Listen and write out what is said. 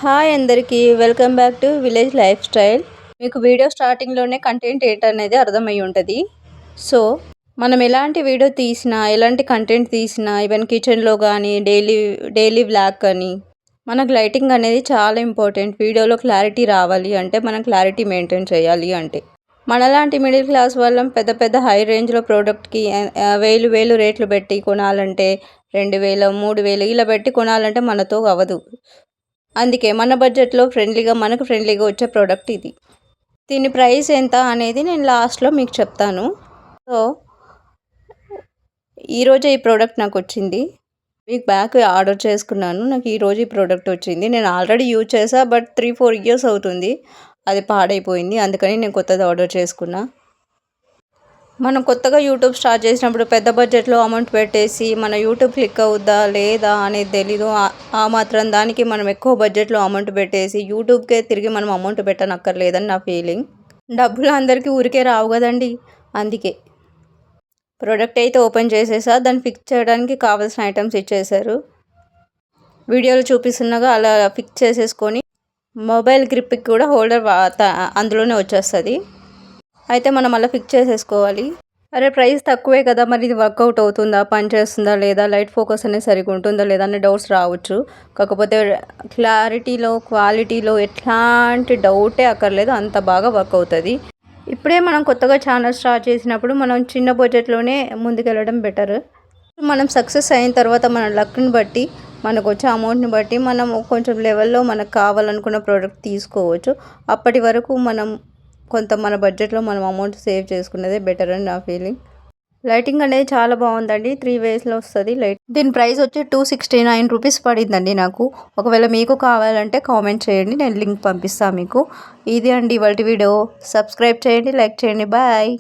Hi అందరికీ welcome back to village life style. మీకు video స్టార్టింగ్లోనే కంటెంట్ ఏంటనేది అర్థమై ఉంటుంది. సో మనం ఎలాంటి వీడియో తీసినా, ఎలాంటి కంటెంట్ తీసినా, ఈవెన్ కిచెన్లో కానీ డైలీ వ్లాగ్ కానీ మనకు లైటింగ్ అనేది చాలా ఇంపార్టెంట్. వీడియోలో క్లారిటీ రావాలి అంటే మనం క్లారిటీ మెయింటైన్ చేయాలి అంటే మనలాంటి మిడిల్ క్లాస్ వాళ్ళం పెద్ద పెద్ద హై రేంజ్లో ప్రోడక్ట్కి వేలు రేట్లు పెట్టి కొనాలంటే 2000 3000 ఇలా పెట్టి కొనాలంటే మనతో అవ్వదు. అందుకే మన బడ్జెట్లో మనకు ఫ్రెండ్లీగా వచ్చే ప్రోడక్ట్ ఇది. దీని ప్రైస్ ఎంత అనేది నేను లాస్ట్లో మీకు చెప్తాను. సో ఈరోజే ఈ ప్రోడక్ట్ నాకు వచ్చింది. వీక్ బ్యాక్ ఆర్డర్ చేసుకున్నాను. నాకు ఈరోజు ఈ ప్రోడక్ట్ వచ్చింది. నేను ఆల్రెడీ యూజ్ చేసా, బట్ 3-4 ఇయర్స్ అవుతుంది అది పాడైపోయింది. అందుకని నేను కొత్తది ఆర్డర్ చేసుకున్నా. మనం కొత్తగా యూట్యూబ్ స్టార్ట్ చేసినప్పుడు పెద్ద బడ్జెట్లో అమౌంట్ పెట్టేసి మన యూట్యూబ్ క్లిక్ అవుద్దా లేదా అనేది తెలీదు. ఆ మాత్రం దానికి మనం ఎక్కువ బడ్జెట్లో అమౌంట్ పెట్టేసి యూట్యూబ్కే తిరిగి మనం అమౌంట్ పెట్టనక్కర్లేదని నా ఫీలింగ్. డబ్బులు అందరికీ ఊరికే రావు కదండి. అందుకే ప్రోడక్ట్ అయితే ఓపెన్ చేసేసా. దాన్ని ఫిక్స్ చేయడానికి కావాల్సిన ఐటమ్స్ ఇచ్చేసారు. వీడియోలో చూపిస్తున్నగా అలా ఫిక్స్ చేసేసుకొని మొబైల్ గ్రిప్కి కూడా హోల్డర్ అందులోనే వచ్చేస్తుంది. అయితే మనం అలా ఫిక్స్ చేసేసుకోవాలి. అరే ప్రైస్ తక్కువే కదా, మరి ఇది వర్కౌట్ అవుతుందా, పని చేస్తుందా లేదా, లైట్ ఫోకస్ అనేది సరిగ్గా ఉంటుందా లేదా అనే డౌట్స్ రావచ్చు. కాకపోతే క్వాలిటీలో ఎట్లాంటి డౌటే అక్కర్లేదు, అంత బాగా వర్క్ అవుతుంది. ఇప్పుడే మనం కొత్తగా ఛానల్ స్టార్ట్ చేసినప్పుడు మనం చిన్న బడ్జెట్లోనే ముందుకెళ్ళడం బెటర్. మనం సక్సెస్ అయిన తర్వాత మన లక్ని బట్టి, మనకు వచ్చే అమౌంట్ని బట్టి మనం కొంచెం లెవెల్లో మనకు కావాలనుకున్న ప్రోడక్ట్ తీసుకోవచ్చు. అప్పటి వరకు మనం మన బడ్జెట్లో మనం అమౌంట్ సేవ్ చేసుకునేదే బెటర్ అని నా ఫీలింగ్. లైటింగ్ అనేది చాలా బాగుందండి. 3 వేస్లో వస్తుంది లైట్. దీని ప్రైస్ వచ్చి 269 రూపీస్ పడిందండి నాకు. ఒకవేళ మీకు కావాలంటే కామెంట్ చేయండి, నేను లింక్ పంపిస్తాను మీకు. ఇది అండి ఇవాల్టి వీడియో. సబ్స్క్రైబ్ చేయండి, లైక్ చేయండి. బాయ్.